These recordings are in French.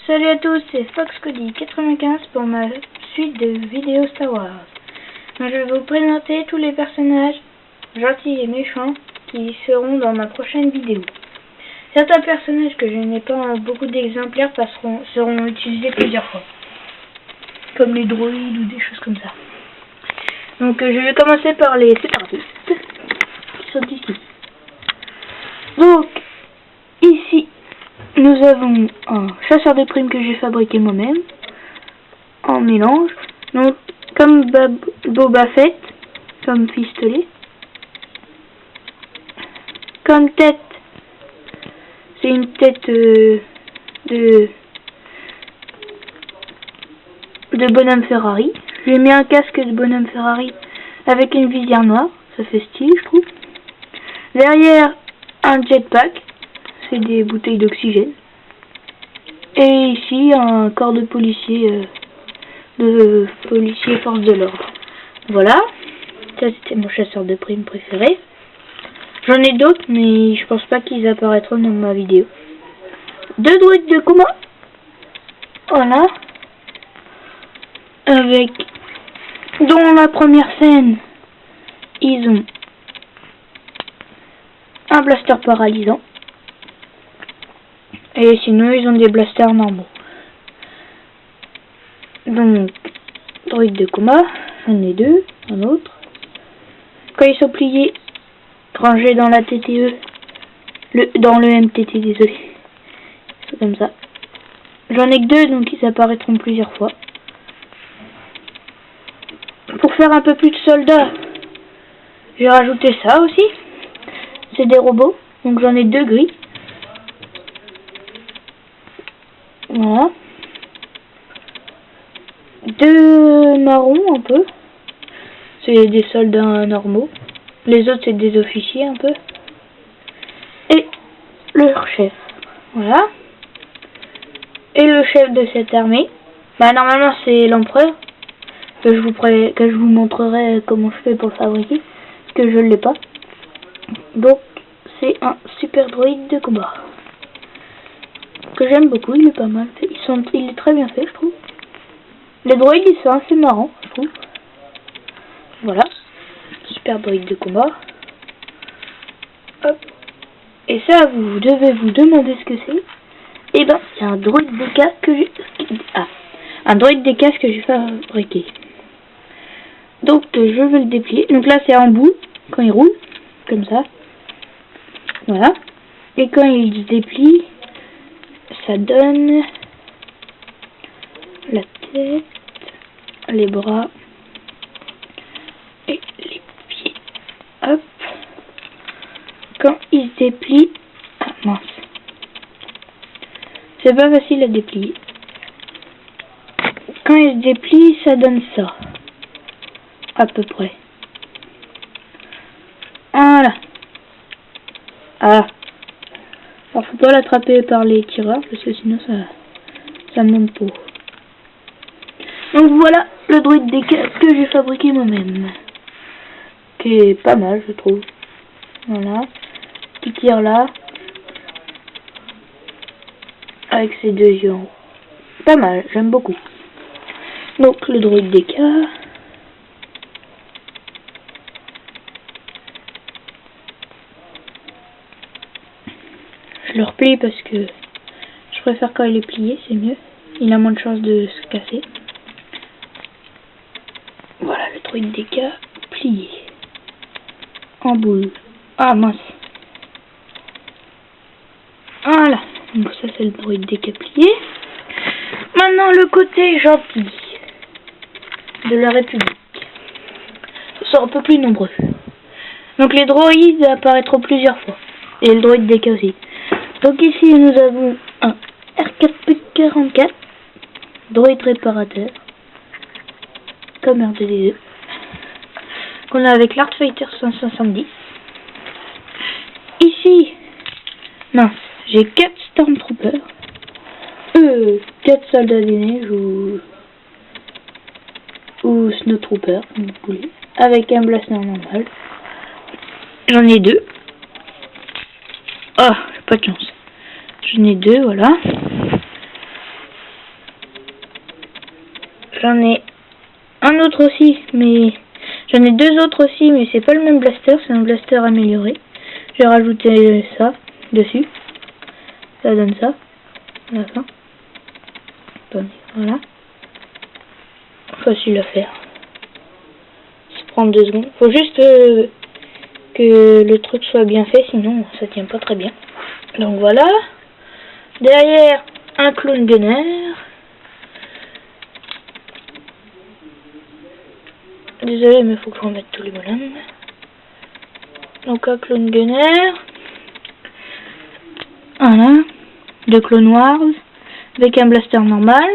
Salut à tous, c'est FoxCody95 pour ma suite de vidéos Star Wars. Donc, je vais vous présenter tous les personnages gentils et méchants qui seront dans ma prochaine vidéo. Certains personnages que je n'ai pas en beaucoup d'exemplaires seront utilisés plusieurs fois, comme les droïdes ou des choses comme ça. Donc je vais commencer par les séparatistes qui sont ici. Donc ici nous avons un chasseur de primes que j'ai fabriqué moi-même en mélange. Donc comme Boba Fett, comme pistolet, comme tête, c'est une tête de bonhomme Ferrari. J'ai mis un casque de bonhomme Ferrari avec une visière noire, ça fait style je trouve. Derrière un jetpack, c'est des bouteilles d'oxygène. Et ici un corps de policier force de l'ordre. Voilà, ça c'était mon chasseur de primes préféré. J'en ai d'autres mais je pense pas qu'ils apparaîtront dans ma vidéo. 2 droïdes de combat. Voilà. Avec, dans la première scène, ils ont un blaster paralysant. Et sinon, ils ont des blasters normaux. Donc, droïde de combat, j'en ai 2, un autre. Quand ils sont pliés, rangés dans la TTE, dans le MTT, désolé. C'est comme ça. J'en ai que 2, donc ils apparaîtront plusieurs fois. Pour faire un peu plus de soldats, j'ai rajouté ça aussi. C'est des robots, donc j'en ai 2 gris. Voilà. 2 marrons un peu. C'est des soldats normaux. Les autres c'est des officiers un peu. Et leur chef. Voilà. Et le chef de cette armée. Bah normalement c'est l'empereur. Que je vous montrerai comment je fais pour le fabriquer, que je ne l'ai pas. Donc c'est un super droïde de combat que j'aime beaucoup, il est pas mal fait. Il est très bien fait je trouve. Les droïdes ils sont assez marrants je trouve. Voilà, super droïde de combat. Hop. Et ça vous devez vous demander ce que c'est. Et ben c'est un droïde de casque que j'ai un droïde de casque que j'ai fabriqué. Donc je vais le déplier. Donc là c'est en bout quand il roule, comme ça. Voilà. Et quand il se déplie, ça donne la tête, les bras et les pieds. Hop. Quand il se déplie, ah mince, c'est pas facile à déplier. Quand il se déplie, ça donne ça. À peu près. Voilà. Ah. Alors faut pas l'attraper par les tireurs parce que sinon ça me monte pas. Donc voilà le droïde des casques que j'ai fabriqué moi-même. Qui est pas mal je trouve. Voilà. Qui tire là. Avec ses 2 yeux en haut. Pas mal, j'aime beaucoup. Donc le droïde des cas. Je le replie parce que je préfère quand il est plié, c'est mieux. Il a moins de chances de se casser. Voilà le droïde des cas plié. En boule. Ah mince. Voilà. Donc ça c'est le droïde des cas plié. Maintenant le côté gentil de la République. Ils sont un peu plus nombreux. Donc les droïdes apparaîtront plusieurs fois. Et le droïde des cas aussi. Donc ici nous avons un R4P44, droïde réparateur, comme R2D2, qu'on a avec l'Artfighter 170. Ici, mince, j'ai 4 Stormtroopers, 4 soldats des neiges ou Snowtroopers, comme vous voulez, avec un blaster normal. J'en ai 2. Ah, pas de chance. J'en ai 2, voilà. J'en ai un autre aussi, mais j'en ai deux autres aussi, mais c'est pas le même blaster, c'est un blaster amélioré. J'ai rajouté ça dessus. Ça donne ça. À la fin. Attendez, voilà. Facile à faire. Ça prend 2 secondes. Faut juste que le truc soit bien fait, sinon ça tient pas très bien. Donc voilà. Derrière, un clone gunner. Désolé, mais il faut que je remette tous les bonhommes. Donc un clone gunner. Voilà. 2 clone wars. Avec un blaster normal.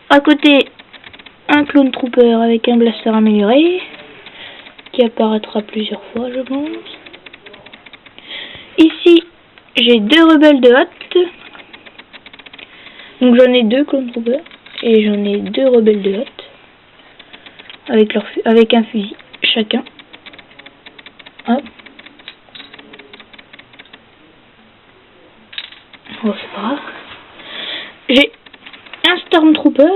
À côté, un clone trooper avec un blaster amélioré. Qui apparaîtra plusieurs fois, je pense. Ici, j'ai 2 rebelles de Hoth. Donc j'en ai 2 clone troopers. Et j'en ai 2 rebelles de Hoth. Avec un fusil chacun. Hop. Oh, c'est pas grave. J'ai un Stormtrooper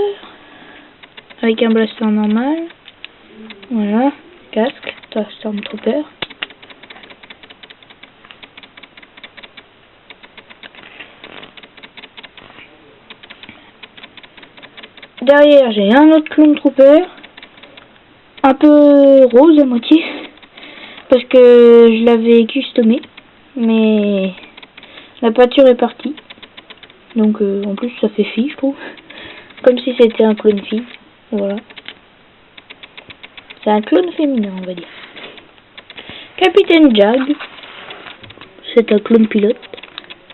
avec un blaster normal. Voilà, casque, Stormtrooper. Derrière, j'ai un autre clone trooper, un peu rose à moitié, parce que je l'avais customé, mais la peinture est partie. Donc en plus ça fait fille, je trouve, comme si c'était un clone fille. Voilà, c'est un clone féminin, on va dire. Capitaine Jag, c'est un clone pilote.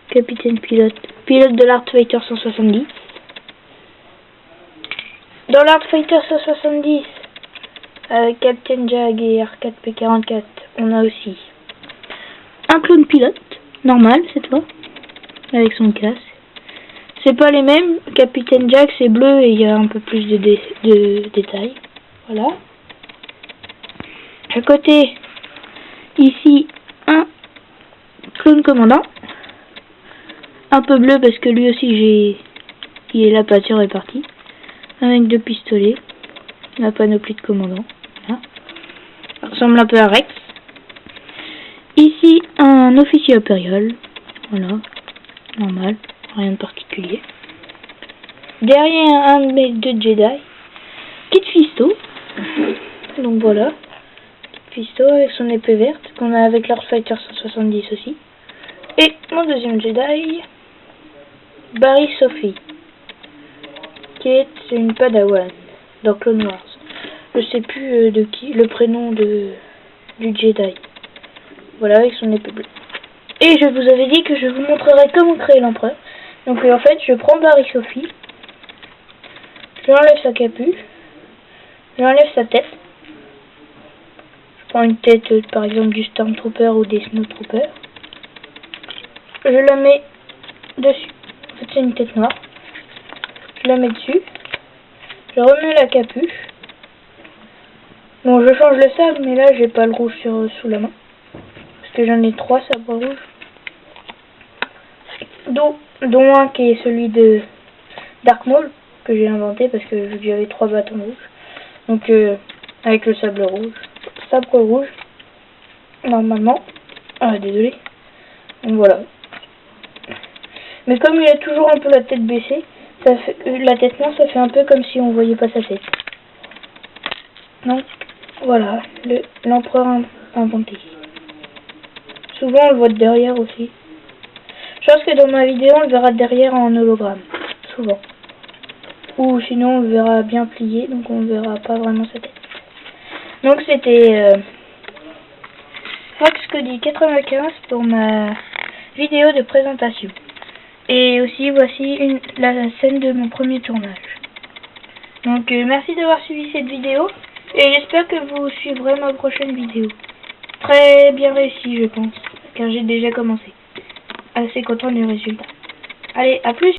Capitaine pilote, pilote de l'Art Fighter 170. Dans l'Art Fighter 170, avec Captain Jag et R4P44, on a aussi un clone pilote, normal cette fois, avec son casque. C'est pas les mêmes, Captain Jag c'est bleu et il y a un peu plus de détails. Voilà. À côté, ici, un clone commandant. Un peu bleu parce que lui aussi la peinture est partie. Avec 2 pistolets. La panoplie de commandant. Voilà. Ça ressemble un peu à Rex. Ici, un officier impérial. Voilà. Normal. Rien de particulier. Derrière, un de mes 2 Jedi. Kit Fisto. Donc voilà. Kit Fisto avec son épée verte. Qu'on a avec l'Art Fighter 170 aussi. Et mon deuxième Jedi. Barry Sophie. Qui est une padawan dans Clone Wars. Je sais plus de qui, le prénom du Jedi. Voilà, avec son épée bleue. Et je vous avais dit que je vous montrerai comment créer l'empereur. Donc en fait, je prends Barry Sophie. Je enlève sa capuche. J'enlève sa tête. Je prends une tête par exemple du Stormtrooper ou des Snowtroopers. Je la mets dessus. En fait, c'est une tête noire. Je la mets dessus. Je remets la capuche. Bon, je change le sabre, mais là, j'ai pas le rouge sous la main. Parce que j'en ai 3 sabres rouges. Dont un qui est celui de Dark Maul, que j'ai inventé parce que j'avais 3 bâtons rouges. Donc, avec le sabre rouge, normalement. Ah, désolé. Donc voilà. Mais comme il a toujours un peu la tête baissée, ça fait, la tête noire, ça fait un peu comme si on voyait pas sa tête. Donc voilà, l'empereur inventé. Souvent on le voit de derrière aussi. Je pense que dans ma vidéo on le verra de derrière en hologramme. Souvent. Ou sinon on le verra bien plié, donc on ne verra pas vraiment sa tête. Donc c'était Fox Cody 95 pour ma vidéo de présentation. Et aussi voici la scène de mon premier tournage. Donc merci d'avoir suivi cette vidéo. Et j'espère que vous suivrez ma prochaine vidéo. Très bien réussi je pense. Car j'ai déjà commencé. Assez content du résultat. Allez, à plus!